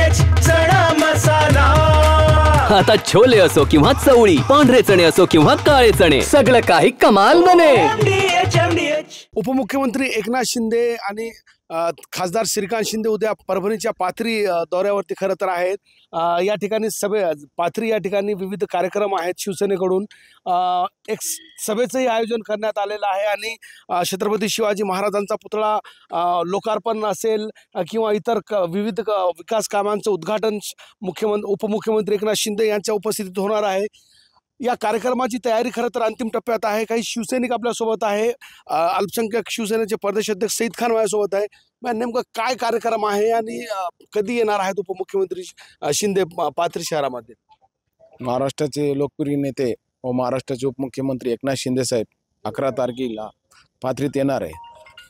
MDH चणा मसाला। आता छोले असो किंवा चवळी, पांढरे चणे असो किंवा काळे चणे, सगळं काही कमाल बने। MDH उपमुख्यमंत्री एकनाथ शिंदे आणि खासदार श्रीकांत शिंदे उद्या परभणीच्या पाथरी दौऱ्यावरती खरं तर आहेत। या ठिकाणी पाथरी या ठिकाणी विविध कार्यक्रम आहेत शिवसेनेकडून। एक सभेचंही आयोजन करण्यात आलेलं आहे आणि छत्रपती शिवाजी महाराजांचा पुतळा लोकार्पण असेल किंवा इतर विविध विकास कामांचं उद्घाटन उपमुख्यमंत्री एकनाथ शिंदे यांच्या उपस्थितीत होणार आहे। या कार्यक्रमाची तयारी खरं तर अंतिम टप्प्यात आहे। काही शिवसैनिक आपल्यासोबत आहे। अल्पसंख्याक शिवसेनेचे प्रदेश अध्यक्ष सईद खान माझ्यासोबत आहे। नेमकं काय कार्यक्रम आहे आणि कधी येणार आहेत उपमुख्यमंत्री शिंदे पाथरी शहरामध्ये? महाराष्ट्राचे लोकप्रिय नेते व महाराष्ट्राचे उपमुख्यमंत्री एकनाथ शिंदे साहेब 11 तारखेला पाथरीत येणार आहे।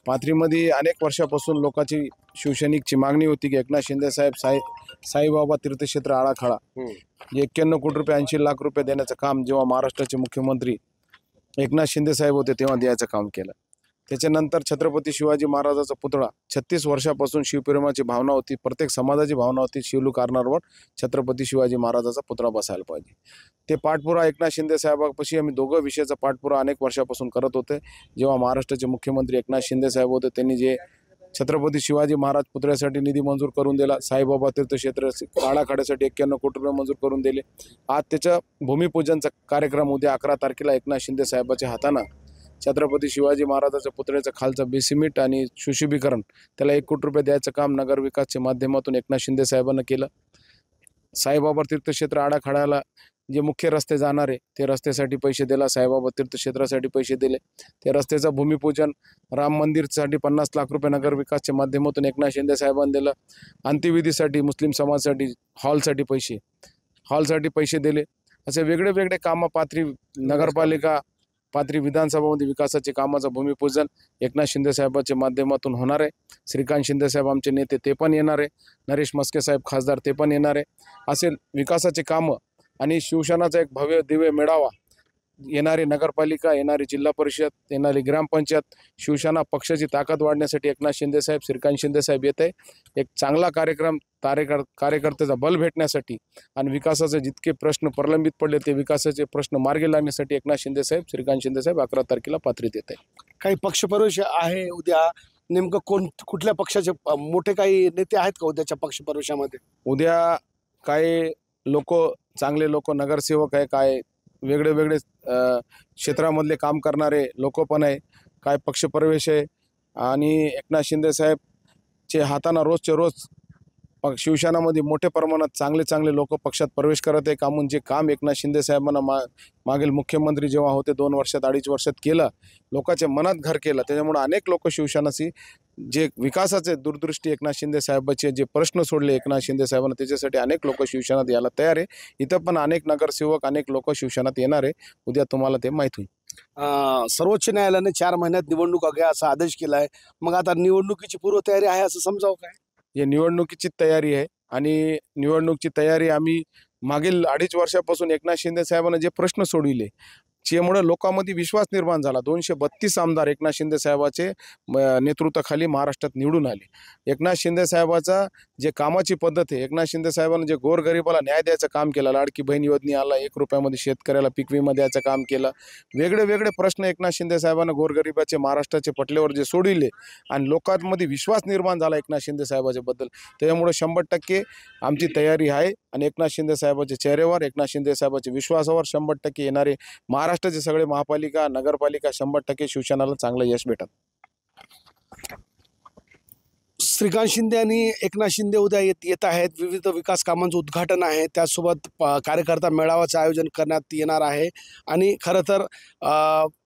पाथरीमध्ये अनेक वर्षापासून लोकांची शिवसैनिकची मागणी होती की एकनाथ शिंदे साहेब साईबाबा तीर्थक्षेत्र आळाखाळा 91 कोटी रुपये 80 लाख रुपये देण्याचं काम जेव्हा महाराष्ट्राचे मुख्यमंत्री एकनाथ शिंदे साहेब होते तेव्हा द्यायचं काम केलं। त्याच्यानंतर छत्रपती शिवाजी महाराजाचा पुतळा 36 वर्षापासून शिवप्रेमाची भावना होती, प्रत्येक समाजाची भावना होती, शिवलू कार्नरवर छत्रपती शिवाजी महाराजाचा पुतळा बसायला पाहिजे। ते पाठपुरा एकनाथ शिंदे साहेबांपाशी आम्ही दोघं विषयाचा पाठपुरा अनेक वर्षापासून करत होते। जेव्हा महाराष्ट्राचे मुख्यमंत्री एकनाथ शिंदे साहेब होते त्यांनी जे छत्रपती शिवाजी महाराज पुतळ्यासाठी निधी मंजूर करून दिला, साईबाबा तीर्थक्षेत्र आळाखाड्यासाठी 91 कोटी रुपये मंजूर करून दिले। आज त्याचं भूमिपूजनचा कार्यक्रम उद्या 11 तारखेला एकनाथ शिंदे साहेबाच्या हातानं छत्रपती शिवाजी महाराजाच्या पुतळ्याचं खालचं बेसिमेंट आणि सुशोभीकरण त्याला 1 कोटी रुपये द्यायचं काम नगर विकासच्या माध्यमातून एकनाथ शिंदे साहेबांना केलं। साईबाबा तीर्थक्षेत्र आडाखाड्याला जे मुख्य रस्ते जाणार आहे ते रस्त्यासाठी पैसे दिला, साईबाबा तीर्थक्षेत्रासाठी पैसे दिले। त्या रस्त्याचं भूमिपूजन राम मंदिरसाठी 50 लाख रुपये नगर विकासच्या माध्यमातून एकनाथ शिंदे साहेबांनी दिलं। अंत्यविधीसाठी मुस्लिम समाजासाठी हॉलसाठी पैसे दिले। असे वेगळे वेगळे कामं पाथरी नगरपालिका पाथरी विधानसभामध्ये विकासाचे कामाचं भूमिपूजन एकनाथ शिंदे साहेबांच्या माध्यमातून होणार आहे। श्रीकांत शिंदे साहेब आमचे नेते ते पण येणार आहे, नरेश मस्के साहेब खासदार ते पण येणार आहे। असे विकासाचे कामं आणि शिवसेनाचा एक भव्य दिव्य मेळावा, येणारी नगरपालिका, येणारी जिल्हा परिषद, येणारी ग्रामपंचायत, शिवसेना पक्षाची ताकद वाढण्यासाठी एकनाथ शिंदे साहेब श्रीकांत शिंदे साहेब येत आहे। एक चांगला कार्यक्रम कार्यकर्त्याचा बल भेटण्यासाठी आणि विकासाचे जितके प्रश्न प्रलंबित पडले ते विकासाचे प्रश्न मार्गी लावण्यासाठी एकनाथ शिंदे साहेब श्रीकांत शिंदे साहेब 11 तारखेला पाथरीत येत आहे। काही पक्षप्रवेश आहे उद्या, नेमकं कुठल्या पक्षाचे मोठे काही नेते आहेत का उद्याच्या पक्षप्रवेशामध्ये? उद्या काही लोक चांगले लोक नगरसेवक आहे, काय वेगळे वेगळे क्षेत्रामधले काम करणारे लोक पण आहे, काय पक्षप्रवेश आहे आणि एकनाथ शिंदे साहेबचे हाताना रोजचे रोज शिवसेनामध्ये मोठ्या प्रमाणात चांगले लोक पक्षात प्रवेश करत आहे। जे काम एकनाथ शिंदे साहेबांना मागील मुख्यमंत्री जेव्हा होते 2 वर्षात 2.5 वर्षात केलं, लोकांच्या मनात घर केलं, त्याच्यामुळे अनेक लोक शिवसेनाशी जे विकासाचे दूरदृष्टी एकनाथ शिंदे साहेबांचे जे प्रश्न सोडले एकनाथ शिंदे साहेबांना त्याच्यासाठी अनेक लोक शिवसेनेत यायला तयार आहे। इथं पण अनेक नगरसेवक अनेक लोक शिवसेनेत येणार आहे, उद्या तुम्हाला ते माहीत होईल। सर्वोच्च न्यायालयाने 4 महिन्यात निवडणूक घ्या असा आदेश केला आहे, मग आता निवडणुकीची पूर्वतयारी आहे असं समजावं काय? हे निवडणुकीची तयारी आहे आणि निवडणुकीची तयारी आम्ही मागील 2.5 वर्षापासून एकनाथ शिंदे साहेबांना जे प्रश्न सोडविले ज्यामुळे लोकांमध्ये विश्वास निर्माण झाला। 232 आमदार एकनाथ शिंदे साहेबाचे नेतृत्वाखाली महाराष्ट्रात निवडून आले। एकनाथ शिंदे साहेबाचा जे कामाची पद्धत आहे, एकनाथ शिंदे साहेबांनी जे गोरगरिबाला न्याय द्यायचं काम केलं, लाडकी बहीण योजनेला 1 रुपयामध्ये शेतकऱ्याला पीक विमा द्यायचं काम केलं, वेगळे वेगळे प्रश्न एकनाथ शिंदे साहेबांना गोरगरिबाचे महाराष्ट्राचे पटल्यावर जे सोडविले आणि लोकांमध्ये विश्वास निर्माण झाला एकनाथ शिंदे साहेबाच्या बद्दल, त्यामुळे 100% आमची तयारी आहे आणि एकनाथ शिंदे साहेबाच्या चेहऱ्यावर, एकनाथ शिंदे साहेबाच्या विश्वासावर 100% येणारे महाराष्ट्राचे सगळे महापालिका नगरपालिका 100% शिवसेनेला चांगलं यश भेटत। श्रीकांत शिंदे आणि एकनाथ शिंदे उद्या येत आहेत, विविध विकास कामांचं उद्घाटन आहे, त्यासोबत कार्यकर्ता मेळाव्याचं आयोजन करण्यात येणार आहे आणि खरं तर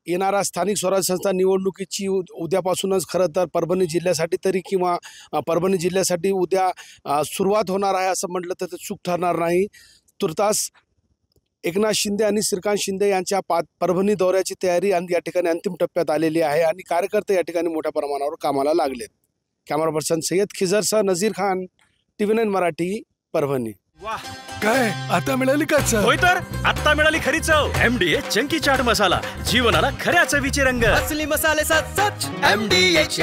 येणारा स्थानिक स्वराज्य संस्था निवडणुकीची उद्यापासूनच खरं तर परभणी जिल्ह्यासाठी तरी किंवा परभणी जिल्ह्यासाठी उद्या सुरुवात होणार आहे असं म्हटलं तर ते चूक ठरणार नाही। तुर्तास एकनाथ शिंदे आणि श्रीकांत शिंदे यांच्या परभणी दौऱ्याची तयारी या ठिकाणी अंतिम टप्प्यात आलेली आहे आणि कार्यकर्ते या ठिकाणी मोठ्या प्रमाणावर कामाला लागलेत। कॅमेरा पर्सन सय्यद खिजरसह नजीर खान, TV9 मराठी, परभणी। वाह, काय आता मिळाली का चव? होय तर आता मिळाली खरी चव। MDH चंकी चाट मसाला, जीवनाला खऱ्या चवीचे रंग। असली मसाले साथ सच MDH